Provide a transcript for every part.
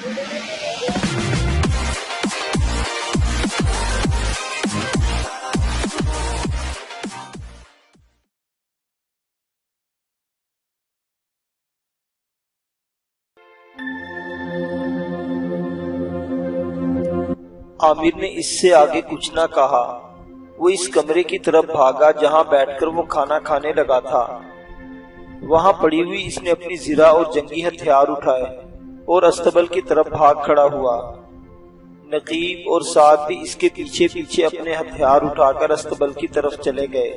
عامر نے اس سے آگے کچھ نہ کہا۔ وہ اس کمرے کی طرف بھاگا جہاں بیٹھ کر وہ کھانا کھانے لگا تھا۔ وہاں پڑی ہوئی اس نے اپنی زرہ اور جنگی ہتھیار اٹھائے اور استبل کی طرف بھاگ کھڑا ہوا۔ نقیب اور سعد بھی اس کے پیچھے پیچھے اپنے ہتھیار اٹھا کر استبل کی طرف چلے گئے۔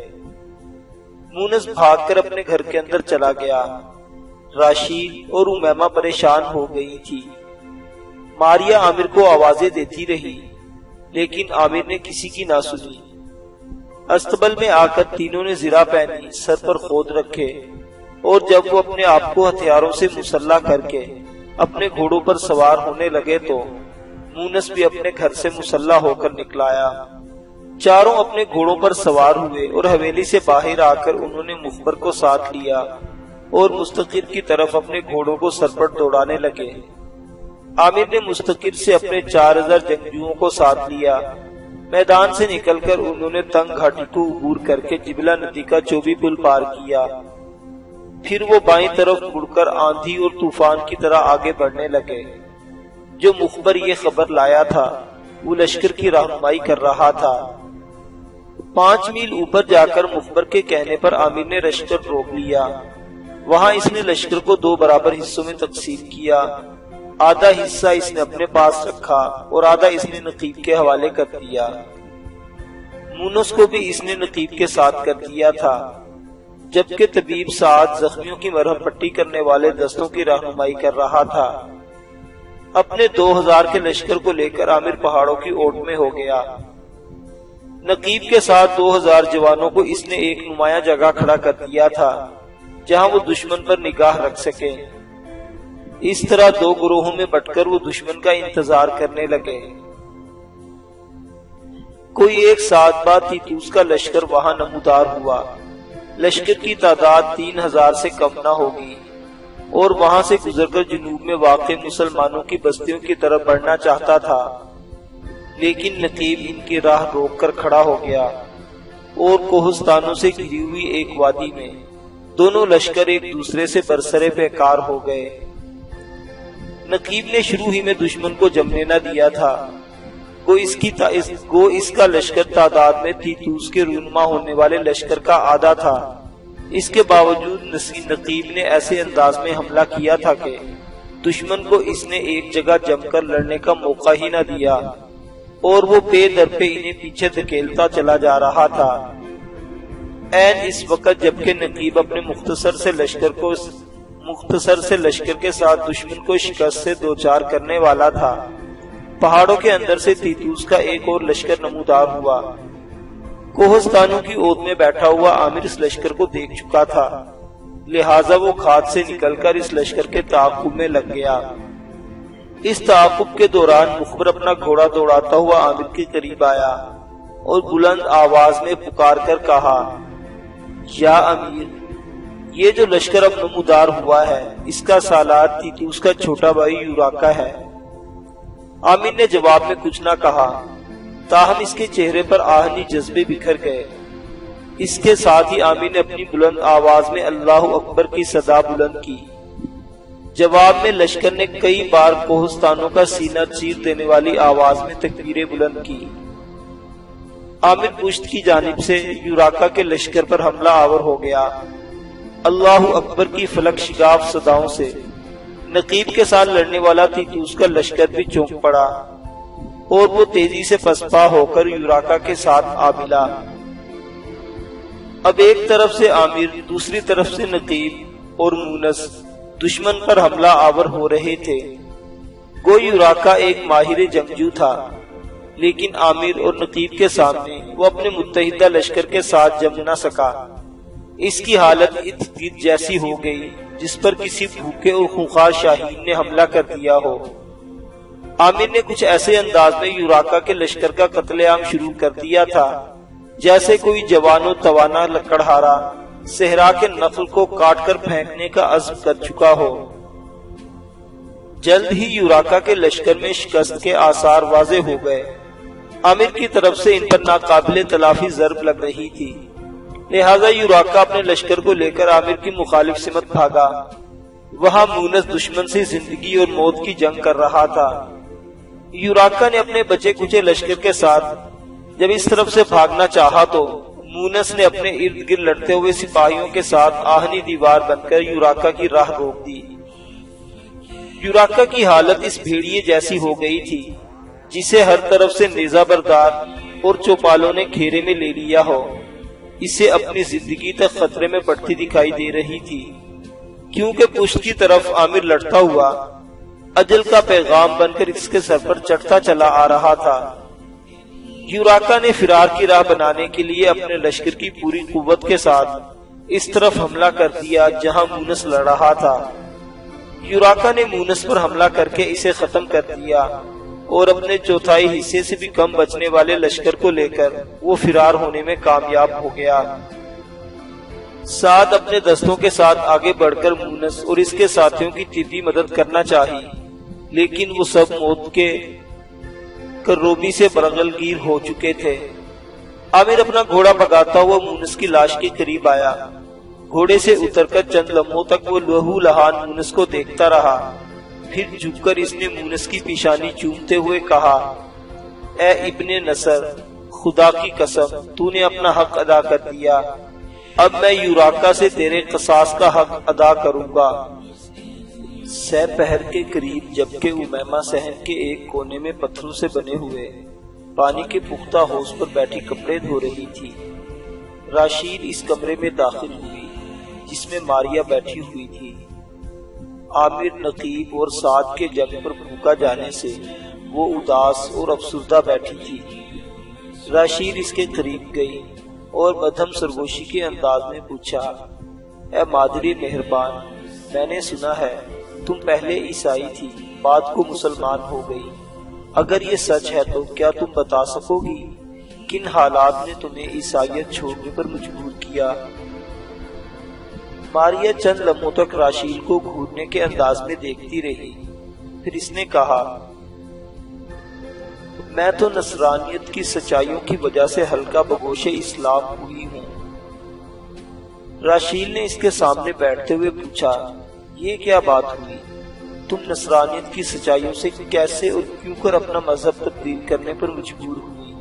مونس بھاگ کر اپنے گھر کے اندر چلا گیا۔ راشد اور امیمہ پریشان ہو گئی تھی۔ ماریہ عامر کو آوازیں دیتی رہی لیکن عامر نے کسی کی نہ سنی۔ استبل میں آ کر تینوں نے زرہ پہنی، سر پر خود رکھے، اور جب وہ اپنے آپ کو ہتھیاروں سے مسلح کر کے اپنے گھوڑوں پر سوار ہونے لگے تو مونس بھی اپنے گھر سے مسلح ہو کر نکلایا۔ چاروں اپنے گھوڑوں پر سوار ہوئے اور حویلی سے باہر آ کر انہوں نے مخبر کو ساتھ لیا اور مستقر کی طرف اپنے گھوڑوں کو سر پر دوڑانے لگے۔ عامر نے مستقر سے اپنے 4000 جنگجوؤں کو ساتھ لیا۔ میدان سے نکل کر انہوں نے تنگ گھاٹی کو عبور کر کے جبلہ ندی کا چوبی پل پار کیا۔ پھر وہ بائیں طرف مڑ کر آندھی اور طوفان کی طرح آگے بڑھنے لگے۔ جو مخبر یہ خبر لایا تھا وہ لشکر کی رہنمائی کر رہا تھا۔ 5 میل اوپر جا کر مخبر کے کہنے پر عامر نے لشکر روک لیا۔ وہاں اس نے لشکر کو 2 برابر حصوں میں تقسیم کیا۔ آدھا حصہ اس نے اپنے پاس رکھا اور آدھا اس نے نقیب کے حوالے کر دیا۔ مونس کو بھی اس نے نقیب کے ساتھ کر دیا تھا، جبکہ طبیب سعد زخمیوں کی مرہم پٹی کرنے والے دستوں کی رہنمائی کر رہا تھا۔ اپنے 2000 کے لشکر کو لے کر عامر پہاڑوں کی اوٹ میں ہو گیا۔ نقیب کے ساتھ 2000 جوانوں کو اس نے ایک نمایاں جگہ کھڑا کر دیا تھا جہاں وہ دشمن پر نگاہ رکھ سکے۔ اس طرح 2 گروہوں میں بٹ کر وہ دشمن کا انتظار کرنے لگے۔ کوئی 1 سال بعد تیتوس کا لشکر وہاں نمودار ہوا۔ لشکر کی تعداد 3000 سے کم نہ ہوگی اور وہاں سے گزر کر جنوب میں واقع مسلمانوں کی بستیوں کی طرف بڑھنا چاہتا تھا، لیکن نقیب ان کی راہ روک کر کھڑا ہو گیا اور کوہستانوں سے گھری ہوئی ایک وادی میں دونوں لشکر ایک دوسرے سے برسرے پیکار ہو گئے۔ نقیب نے شروع ہی میں دشمن کو جمنے نہ دیا تھا۔ گو اس کا لشکر تعداد میں تیتوس کے رونما ہونے والے لشکر کا آدھا تھا۔ اس کے باوجود نقیب نے ایسے انداز میں حملہ کیا تھا کہ دشمن کو اس نے ایک جگہ جم کر لڑنے کا موقع ہی نہ دیا اور وہ پے در پہ انہیں پیچھے دھکیلتا چلا جا رہا تھا۔ عین اس وقت جبکہ نقیب اپنے مختصر سے لشکر کے ساتھ دشمن کو شکست سے دوچار کرنے والا تھا، پہاڑوں کے اندر سے تیتوس کا ایک اور لشکر نمودار ہوا۔ کوہستانوں کی اوٹ میں بیٹھا ہوا عامر اس لشکر کو دیکھ چکا تھا، لہٰذا وہ کھاد سے نکل کر اس لشکر کے تعاقب میں لگ گیا۔ اس تعاقب کے دوران مخبر اپنا گھوڑا دوڑاتا ہوا عامر کے قریب آیا اور بلند آواز میں پکار کر کہا، یا امیر، یہ جو لشکر اب نمودار ہوا ہے اس کا سالار تیتوس کا چھوٹا بھائی یوراکا ہے۔ عامر نے جواب میں کچھ نہ کہا، تاہم اس کے چہرے پر آہنی جذبے بکھر گئے۔ اس کے ساتھ ہی عامر نے اپنی بلند آواز میں اللہ اکبر کی صدا بلند کی۔ جواب میں لشکر نے کئی بار کوہستانوں کا سینہ چیر دینے والی آواز میں تکبیریں بلند کی۔ عامر پشت کی جانب سے یوراکا کے لشکر پر حملہ آور ہو گیا۔ اللہ اکبر کی فلک شگاف صداؤں سے نقیب کے ساتھ لڑنے والا تیتوس کا لشکر بھی چونک پڑا اور وہ تیزی سے پسپا ہو کر یوراکا کے ساتھ آ ملا۔ اب ایک طرف سے عامر، دوسری طرف سے نقیب اور مونس دشمن پر حملہ آور ہو رہے تھے۔ گو یوراکا ایک ماہر جنگجو تھا، لیکن عامر اور نقیب کے سامنے وہ اپنے متحدہ لشکر کے ساتھ جم نہ سکا۔ اس کی حالت اتفاق جیسی ہو گئی جس پر کسی بھوکے اور خونخوار شاہین نے حملہ کر دیا ہو۔ عامر نے کچھ ایسے انداز میں یوراکا کے لشکر کا قتل عام شروع کر دیا تھا جیسے کوئی جوان و توانا لکڑہارا صحرا کے نخل کو کاٹ کر پھینکنے کا عزم کر چکا ہو۔ جلد ہی یوراکا کے لشکر میں شکست کے آثار واضح ہو گئے۔ عامر کی طرف سے ان پر ناقابل تلافی ضرب لگ رہی تھی، لہذا یوراکا اپنے لشکر کو لے کر عامر کی مخالف سمت بھاگا۔ وہاں مونس دشمن سے زندگی اور موت کی جنگ کر رہا تھا۔ یوراکا نے اپنے بچے کچے لشکر کے ساتھ جب اس طرف سے بھاگنا چاہا تو مونس نے اپنے ارد گرد لڑتے ہوئے سپاہیوں کے ساتھ آہنی دیوار بن کر یوراکا کی راہ روک دی۔ یوراکا کی حالت اس بھیڑیے جیسی ہو گئی تھی جسے ہر طرف سے نیزہ بردار اور چوپالوں نے گھیرے میں لے لیا ہو۔ اسے اپنی زندگی تک خطرے میں پڑتی دکھائی دے رہی تھی، کیونکہ پشت کی طرف عامر لڑتا ہوا اجل کا پیغام بن کر اس کے سر پر چڑھتا چلا آ رہا تھا۔ یوراکا نے فرار کی راہ بنانے کے لیے اپنے لشکر کی پوری قوت کے ساتھ اس طرف حملہ کر دیا جہاں مونس لڑ رہا تھا۔ یوراکا نے مونس پر حملہ کر کے اسے ختم کر دیا اور اپنے چوتھائی حصے سے بھی کم بچنے والے لشکر کو لے کر وہ فرار ہونے میں کامیاب ہو گیا۔ سعد اپنے دستوں کے ساتھ آگے بڑھ کر مونس اور اس کے ساتھیوں کی طبی مدد کرنا چاہی، لیکن وہ سب موت کے کروبی سے برگل گیر ہو چکے تھے۔ عامر اپنا گھوڑا بھگاتا ہوا مونس کی لاش کے قریب آیا۔ گھوڑے سے اتر کر چند لمحوں تک وہ لہو لہان مونس کو دیکھتا رہا، پھر جھک کر اس نے مونس کی پیشانی چومتے ہوئے کہا، اے ابن نصر، خدا کی قسم تو نے اپنا حق ادا کر دیا، اب میں یوراکا سے تیرے قصاص کا حق ادا کروں گا۔ سہ پہر کے قریب جبکہ امیمہ صحن کے ایک کونے میں پتھروں سے بنے ہوئے پانی کے پختہ حوض پر بیٹھی کپڑے دھو رہی تھی، راشیل اس کمرے میں داخل ہوئی جس میں ماریا بیٹھی ہوئی تھی۔ عامر، نقیب اور سعد کے جنگ پر پھونکا جانے سے وہ اداس اور افسردہ بیٹھی تھی۔ راشیل اس کے قریب گئی اور مدھم سرگوشی کے انداز میں پوچھا، اے مادری مہربان، میں نے سنا ہے تم پہلے عیسائی تھی، بعد کو مسلمان ہو گئی، اگر یہ سچ ہے تو کیا تم بتا سکو گی کن حالات نے تمہیں عیسائیت چھوڑنے پر مجبور کیا؟ ماریا چند لمحوں تک راشیل کو گھورنے کے انداز میں دیکھتی رہی، پھر اس نے کہا، میں تو نصرانیت کی سچائیوں کی وجہ سے ہلکا بگوش اسلام ہوئی ہوں۔ راشیل نے اس کے سامنے بیٹھتے ہوئے پوچھا، یہ کیا بات ہوئی؟ تم نصرانیت کی سچائیوں سے کیسے اور کیوں کر اپنا مذہب تبدیل کرنے پر مجبور ہوئی؟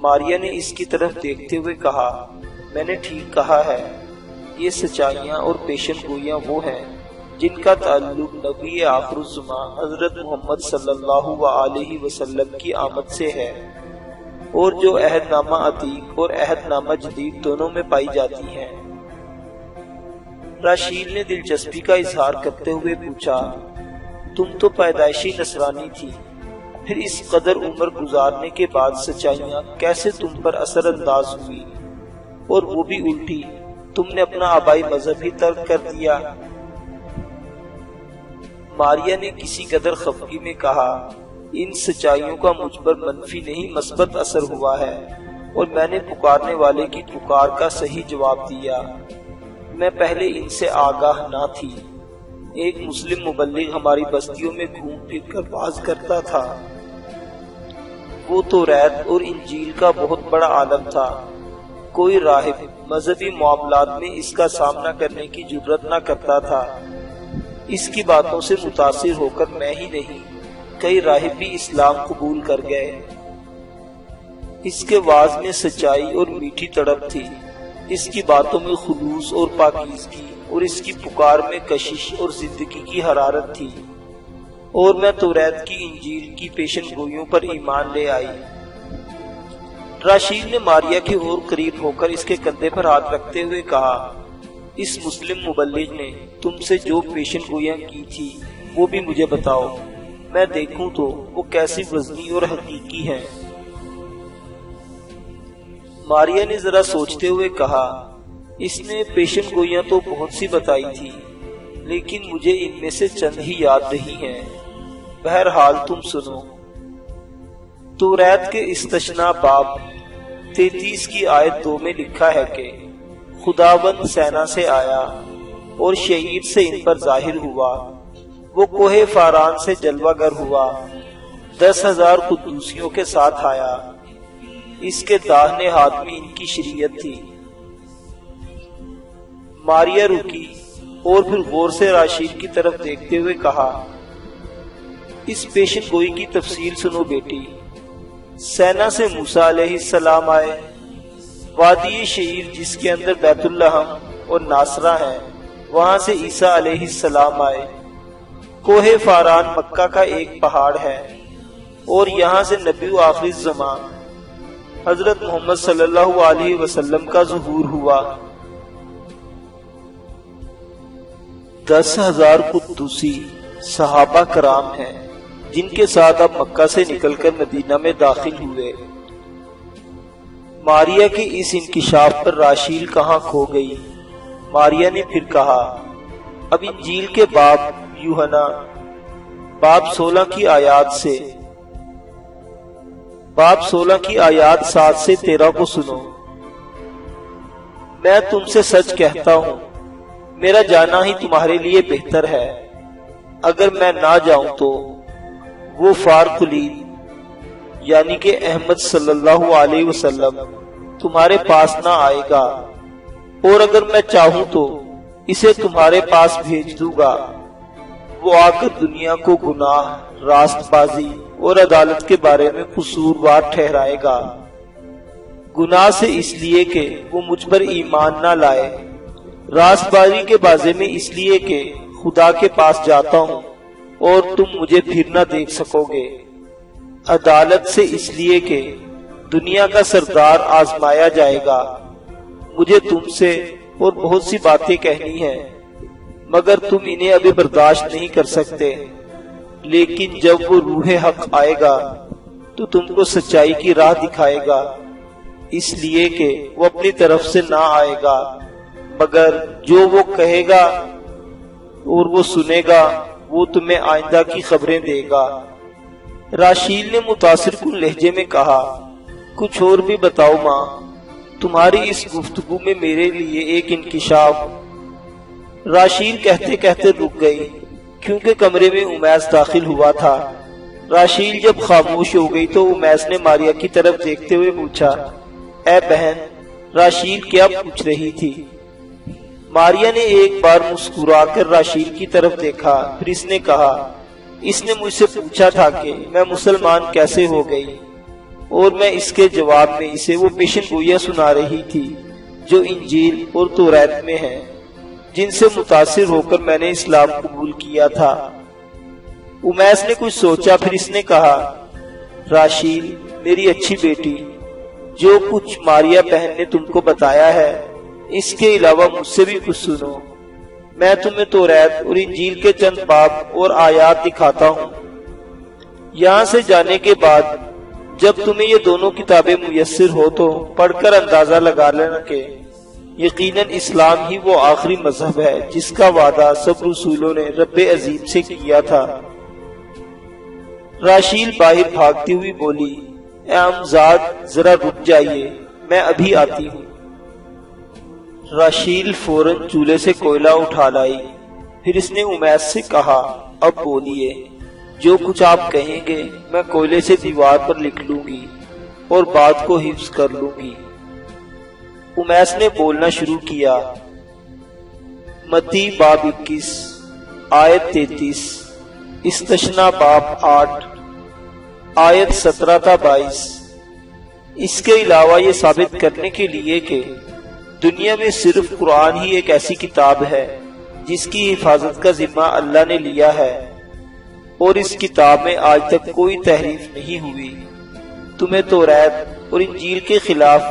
ماریا نے اس کی طرف دیکھتے ہوئے کہا، میں نے ٹھیک کہا ہے، یہ سچائیاں اور پیشن گوئیاں وہ ہیں جن کا تعلق نبی آخر الزمان حضرت محمد صلی اللہ علیہ وسلم کی آمد سے ہے، اور جو عہد نامہ عتیق اور عہد نامہ جدید دونوں میں پائی جاتی ہیں۔ راشیل نے دلچسپی کا اظہار کرتے ہوئے پوچھا، تم تو پیدائشی نصرانی تھی، پھر اس قدر عمر گزارنے کے بعد سچائیاں کیسے تم پر اثر انداز ہوئی، اور وہ بھی الٹی، تم نے اپنا آبائی مذہب ہی ترک کر دیا؟ ماریا نے کسی قدر خفگی میں کہا، ان سچائیوں کا مجھ پر منفی نہیں مثبت اثر ہوا ہے، اور میں نے پکارنے والے کی پکار کا صحیح جواب دیا۔ میں پہلے ان سے آگاہ نہ تھی۔ ایک مسلم مبلغ ہماری بستیوں میں گھوم پھر کر واز کرتا تھا، وہ توریت اور انجیل کا بہت بڑا عالم تھا، کوئی راہب مذہبی معاملات میں اس کا سامنا کرنے کی جرات نہ کرتا تھا۔ اس کی باتوں سے متاثر ہو کر میں ہی نہیں، کئی راہب بھی اسلام قبول کر گئے۔ اس کے واز میں سچائی اور میٹھی تڑپ تھی، اس کی باتوں میں خلوص اور پاکیزگی، اور اس کی پکار میں کشش اور زندگی کی حرارت تھی، اور میں توریت کی انجیل کی پیشن گوئیوں پر ایمان لے آئی۔ راشیل نے ماریا کے اور قریب ہو کر اس کے کندھے پر ہاتھ رکھتے ہوئے کہا، اس مسلم مبلغ نے تم سے جو پیشن گوئیاں کی تھی وہ بھی مجھے بتاؤ، میں دیکھوں تو وہ کیسی وزنی اور حقیقی ہیں۔ ماریا نے ذرا سوچتے ہوئے کہا، اس نے پیشن گوئیاں تو بہت سی بتائی تھی، لیکن مجھے ان میں سے چند ہی یاد نہیں ہیں، بہرحال تم سنو۔ توریت کے استثناء باب 33 کی آیت 2 میں لکھا ہے کہ خداوند سینا سے آیا اور شعیر سے ان پر ظاہر ہوا، وہ کوہ فاران سے جلوہ گر ہوا، 10,000 قدوسیوں کے ساتھ آیا۔ اس کے داہنے ہاتھ میں ان کی شریعت تھی۔ ماریا رکی اور پھر غور سے راشیل کی طرف دیکھتے ہوئے کہا، اس پیشن گوئی کی تفصیل سنو بیٹی۔ سینا سے موسیٰ علیہ السلام آئے، وادی شعیر جس کے اندر بیت اللحم اور ناصرہ ہیں، وہاں سے عیسیٰ علیہ السلام آئے۔ کوہ فاران مکہ کا ایک پہاڑ ہے، اور یہاں سے نبی و آخری زمان حضرت محمد صلی اللہ علیہ وسلم کا ظہور ہوا۔ 10,000 قدوسی صحابہ کرام ہیں جن کے ساتھ اب مکہ سے نکل کر مدینہ میں داخل ہوئے۔ ماریا کے اس انکشاف پر راشیل کہاں کھو گئی؟ ماریا نے پھر کہا، اب انجیل کے باب یوحنا باب 16 کی آیات 7 سے 13 کو سنو۔ میں تم سے سچ کہتا ہوں، میرا جانا ہی تمہارے لیے بہتر ہے۔ اگر میں نہ جاؤں تو وہ فارقلید یعنی کہ احمد صلی اللہ علیہ وسلم تمہارے پاس نہ آئے گا، اور اگر میں چاہوں تو اسے تمہارے پاس بھیج دوں گا۔ وہ آ کر دنیا کو گناہ، راست بازی اور عدالت کے بارے میں قصوروار ٹھہرائے گا۔ گناہ سے اس لیے کہ وہ مجھ پر ایمان نہ لائے، راست بازی کے بارے میں اس لیے کہ خدا کے پاس جاتا ہوں اور تم مجھے پھر نہ دیکھ سکو گے، عدالت سے اس لیے کہ دنیا کا سردار آزمایا جائے گا۔ مجھے تم سے اور بہت سی باتیں کہنی ہیں، مگر تم انہیں ابھی برداشت نہیں کر سکتے، لیکن جب وہ روح حق آئے گا تو تم کو سچائی کی راہ دکھائے گا، اس لیے کہ وہ اپنی طرف سے نہ آئے گا، مگر جو وہ کہے گا اور وہ سنے گا وہ تمہیں آئندہ کی خبریں دے گا۔ راشیل نے متاثر کن لہجے میں کہا، کچھ اور بھی بتاؤ ماں، تمہاری اس گفتگو میں میرے لیے ایک انکشاف۔ راشیل کہتے کہتے رک گئی، کیونکہ کمرے میں امیس داخل ہوا تھا۔ راشیل جب خاموش ہو گئی تو امیس نے ماریا کی طرف دیکھتے ہوئے پوچھا، اے بہن، راشیل کیا پوچھ رہی تھی؟ ماریا نے ایک بار مسکرا کر راشیل کی طرف دیکھا، پھر اس نے کہا، اس نے مجھ سے پوچھا تھا کہ میں مسلمان کیسے ہو گئی، اور میں اس کے جواب میں اسے وہ پیشن گوئیاں سنا رہی تھی جو انجیل اور توریت میں ہیں، جن سے متاثر ہو کر میں نے اسلام قبول کیا تھا۔ امیس نے کچھ سوچا، پھر اس نے کہا، راشیل میری اچھی بیٹی، جو کچھ ماریا بہن نے تم کو بتایا ہے اس کے علاوہ مجھ سے بھی کچھ سنو۔ میں تمہیں توریت اور انجیل کے چند باب اور آیات دکھاتا ہوں۔ یہاں سے جانے کے بعد جب تمہیں یہ دونوں کتابیں میسر ہو تو پڑھ کر اندازہ لگا لینا کہ یقیناً اسلام ہی وہ آخری مذہب ہے جس کا وعدہ سب رسولوں نے رب عظیم سے کیا تھا۔ راشیل باہر بھاگتی ہوئی بولی، اے امزاد ذرا رک جائیے، میں ابھی آتی ہوں۔ راشیل فوراً چولہے سے کوئلہ اٹھا لائی، پھر اس نے امیس سے کہا، اب بولیے، جو کچھ آپ کہیں گے میں کوئلے سے دیوار پر لکھ لوں گی اور بات کو حفظ کر لوں گی۔ امیس نے بولنا شروع کیا، متی باب 21 آیت 33، استثنا باب 8 آیت 17 تا 22۔ اس کے علاوہ یہ ثابت کرنے کے لیے کہ دنیا میں صرف قرآن ہی ایک ایسی کتاب ہے جس کی حفاظت کا ذمہ اللہ نے لیا ہے، اور اس کتاب میں آج تک کوئی تحریف نہیں ہوئی۔ تمہیں توریت اور انجیل کے خلاف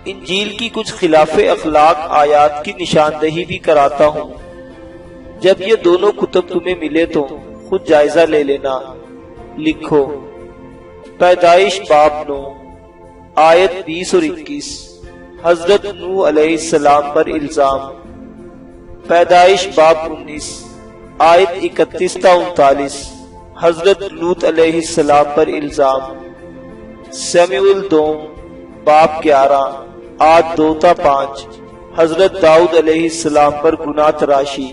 انجیل کی کچھ خلاف اخلاق آیات کی نشاندہی بھی کراتا ہوں۔ جب یہ دونوں کتب تمہیں ملے تو خود جائزہ لے لینا۔ لکھو، پیدائش باب 9 آیت 20 اور 21، حضرت نوح علیہ السلام پر الزام۔ پیدائش باب 19 آیت 31 تا 39، حضرت لوط علیہ السلام پر الزام۔ سیموئیل دوم باب 11 آیت 2 تا 5، حضرت داؤد علیہ السلام پر گناہ تراشی۔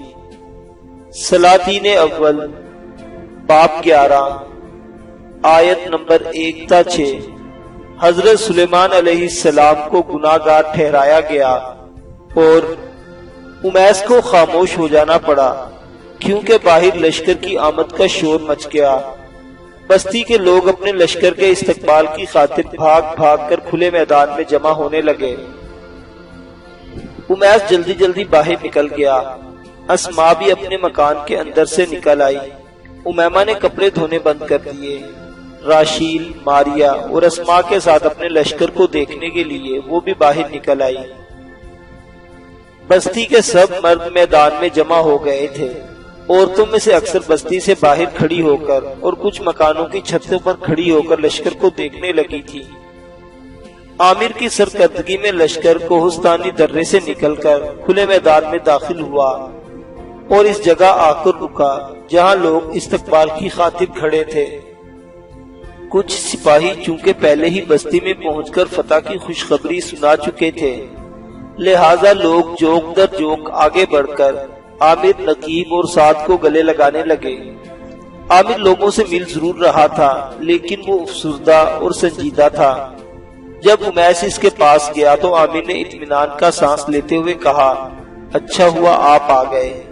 سلاطین اول باب 11 آیت نمبر 1 تا 6۔ حضرت سلیمان علیہ السلام کو گناہ گار ٹھہرایا گیا اور امیس کو خاموش ہو جانا پڑا کیونکہ باہر لشکر کی آمد کا شور مچ گیا۔ بستی کے لوگ اپنے لشکر کے استقبال کی خاطر بھاگ بھاگ کر کھلے میدان میں جمع ہونے لگے۔ امیس جلدی جلدی باہر نکل گیا۔ اسماء بھی اپنے مکان کے اندر سے نکل آئی۔ امیمہ نے کپڑے دھونے بند کر دیے۔ راشیل، ماریا اور اسماء کے ساتھ اپنے لشکر کو دیکھنے کے لیے وہ بھی باہر نکل آئی۔ بستی کے سب مرد میدان میں جمع ہو گئے تھے۔ عورتوں میں سے اکثر بستی سے باہر کھڑی ہو کر اور کچھ مکانوں کی چھتوں پر کھڑی ہو کر لشکر کو دیکھنے لگی تھی۔ عامر کی سرکردگی میں لشکر کوہستانی درے سے نکل کر کھلے میدان میں داخل ہوا اور اس جگہ آ کر رکا جہاں لوگ استقبال کی خاطر کھڑے تھے۔ کچھ سپاہی چونکہ پہلے ہی بستی میں پہنچ کر فتح کی خوشخبری سنا چکے تھے، لہٰذا لوگ جوک در جوک آگے بڑھ کر عامر، نقیب اور سعد کو گلے لگانے لگے۔ عامر لوگوں سے مل ضرور رہا تھا لیکن وہ افسردہ اور سنجیدہ تھا۔ جب امیس اس کے پاس گیا تو عامر نے اطمینان کا سانس لیتے ہوئے کہا، اچھا ہوا آپ آ گئے۔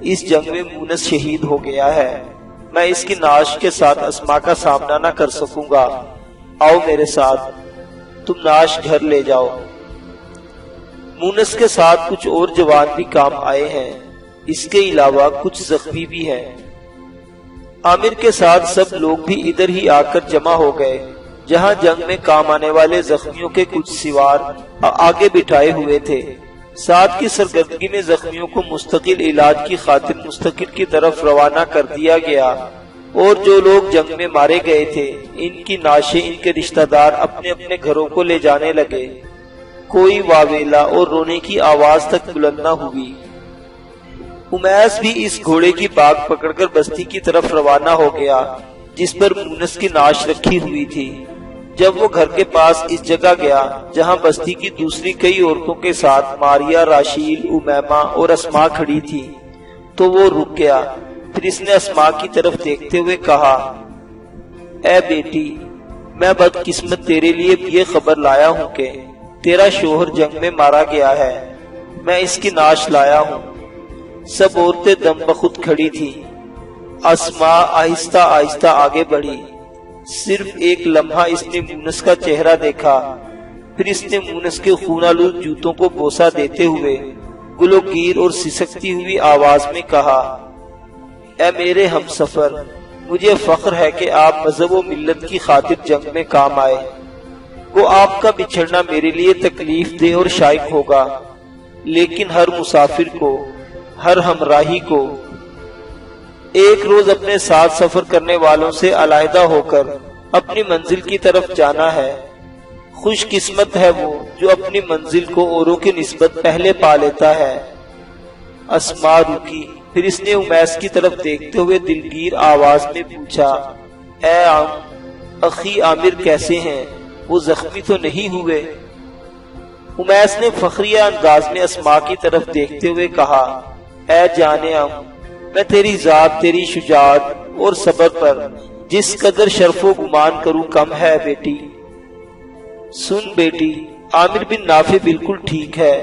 اس جنگ میں مونس شہید ہو گیا ہے۔ میں اس کی نعش کے ساتھ اسماء کا سامنا نہ کر سکوں گا۔ آؤ میرے ساتھ، تم نعش گھر لے جاؤ۔ مونس کے ساتھ کچھ اور جوان بھی کام آئے ہیں، اس کے علاوہ کچھ زخمی بھی ہیں۔ عامر کے ساتھ سب لوگ بھی ادھر ہی آ کر جمع ہو گئے جہاں جنگ میں کام آنے والے زخمیوں کے کچھ سوار آگے بٹھائے ہوئے تھے۔ سعد کی سرگردگی میں زخمیوں کو مستقل علاج کی خاطر مستقل کی طرف روانہ کر دیا گیا اور جو لوگ جنگ میں مارے گئے تھے ان کی نعشیں ان کے رشتہ دار اپنے اپنے گھروں کو لے جانے لگے۔ کوئی واویلا اور رونے کی آواز تک بلند نہ ہوئی۔ امیس بھی اس گھوڑے کی باگ پکڑ کر بستی کی طرف روانہ ہو گیا جس پر مونس کی نعش رکھی ہوئی تھی۔ جب وہ گھر کے پاس اس جگہ گیا جہاں بستی کی دوسری کئی عورتوں کے ساتھ ماریا، راشیل، امیمہ اور اسماء کھڑی تھی تو وہ رک گیا۔ پھر اس نے اسماء کی طرف دیکھتے ہوئے کہا، اے بیٹی، میں بدقسمت تیرے لیے یہ خبر لایا ہوں کہ تیرا شوہر جنگ میں مارا گیا ہے۔ میں اس کی نعش لایا ہوں۔ سب عورتیں دم بخود کھڑی تھی۔ اسماء آہستہ آہستہ آگے بڑھی۔ صرف ایک لمحہ اس نے مونس کا چہرہ دیکھا، پھر اس نے مونس کے خون آلود جوتوں کو بوسہ دیتے ہوئے گلوگیر اور سسکتی ہوئی آواز میں کہا، اے میرے ہم سفر، مجھے فخر ہے کہ آپ مذہب و ملت کی خاطر جنگ میں کام آئے۔ وہ آپ کا بچھڑنا میرے لیے تکلیف دہ اور شائق ہوگا، لیکن ہر مسافر کو، ہر ہمراہی کو ایک روز اپنے ساتھ سفر کرنے والوں سے علیحدہ ہو کر اپنی منزل کی طرف جانا ہے۔ خوش قسمت ہے وہ جو اپنی منزل کو اوروں کی نسبت پہلے پا لیتا ہے۔ اسماء رکی، پھر اس نے امیس کی طرف دیکھتے ہوئے دلگیر آواز میں پوچھا، اے اخی عامر کیسے ہیں؟ وہ زخمی تو نہیں ہوئے؟ امیس نے فخریہ انداز میں اسماء کی طرف دیکھتے ہوئے کہا، اے جان میں تیری ذات، تیری شجاعت اور صبر پر جس قدر شرف و گمان کروں کم ہے بیٹی۔ سن بیٹی، عامر بن نافع بالکل ٹھیک ہے۔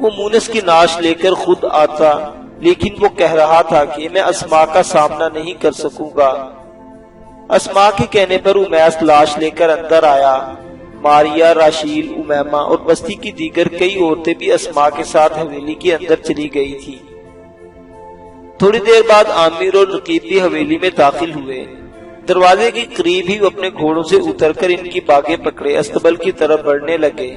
وہ مونس کی نعش لے کر خود آتا لیکن وہ کہہ رہا تھا کہ میں اسماء کا سامنا نہیں کر سکوں گا۔ اسماء کے کہنے پر امیس لاش لے کر اندر آیا۔ ماریا، راشیل، امیمہ اور بستی کی دیگر کئی عورتیں بھی اسماء کے ساتھ حویلی کے اندر چلی گئی تھی۔ تھوڑی دیر بعد عامر اور نقیب بھی حویلی میں داخل ہوئے۔ دروازے کے قریب ہی وہ اپنے گھوڑوں سے اتر کر ان کی باگیں پکڑے استقبال کی طرف بڑھنے لگے۔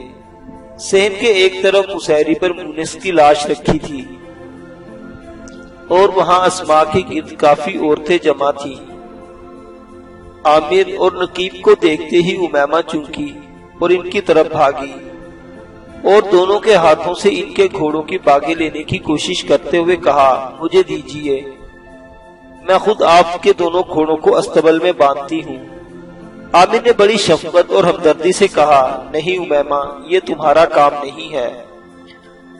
صحن کے ایک طرف مسہری پر مونس کی لاش رکھی تھی اور وہاں اسماء کے گرد کافی عورتیں جمع تھیں۔ عامر اور نقیب کو دیکھتے ہی امیمہ چونکی اور ان کی طرف بھاگی اور دونوں کے ہاتھوں سے ان کے گھوڑوں کی باگیں لینے کی کوشش کرتے ہوئے کہا، مجھے دیجیے، میں خود آپ کے دونوں گھوڑوں کو استبل میں باندھتی ہوں۔ عامر نے بڑی شفقت اور ہمدردی سے کہا، نہیں امیمہ، یہ تمہارا کام نہیں ہے۔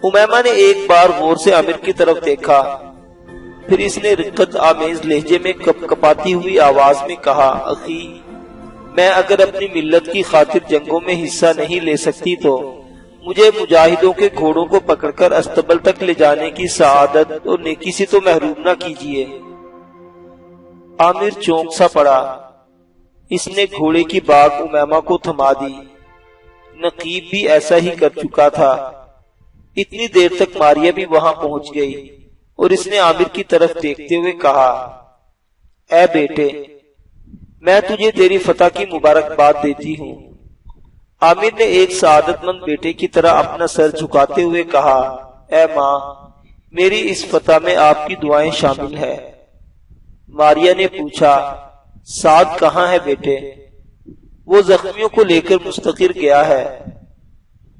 امیمہ نے ایک بار غور سے عامر کی طرف دیکھا، پھر اس نے رقت آمیز لہجے میں کپ کپاتی ہوئی آواز میں کہا، اخی، میں اگر اپنی ملت کی خاطر جنگوں میں حصہ نہیں لے سکتی تو مجھے مجاہدوں کے گھوڑوں کو پکڑ کر استبل تک لے جانے کی سعادت اور نیکی سے تو محروم نہ کیجیے۔ عامر چونک سا پڑا۔ اس نے گھوڑے کی باگ امیمہ کو تھما دی۔ نقیب بھی ایسا ہی کر چکا تھا۔ اتنی دیر تک ماریہ بھی وہاں پہنچ گئی اور اس نے عامر کی طرف دیکھتے ہوئے کہا، اے بیٹے، میں تجھے تیری فتح کی مبارکباد دیتی ہوں۔ عامر نے ایک سعادت مند بیٹے کی طرح اپنا سر جھکاتے ہوئے کہا، اے ماں، میری اس فتح میں آپ کی دعائیں شامل ہیں۔ ماریہ نے پوچھا، سعد کہاں ہے بیٹے؟ وہ زخمیوں کو لے کر مستقر گیا ہے۔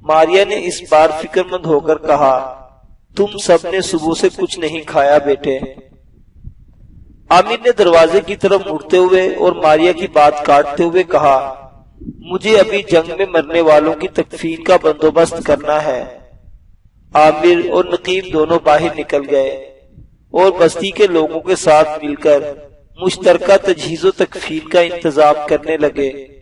ماریہ نے اس بار فکر مند ہو کر کہا، تم سب نے صبح سے کچھ نہیں کھایا بیٹے۔ عامر نے دروازے کی طرف مڑتے ہوئے اور ماریہ کی بات کاٹتے ہوئے کہا، مجھے ابھی جنگ میں مرنے والوں کی تکفین کا بندوبست کرنا ہے۔ عامر اور نقیب دونوں باہر نکل گئے اور بستی کے لوگوں کے ساتھ مل کر مشترکہ تجہیز و تکفین کا انتظام کرنے لگے۔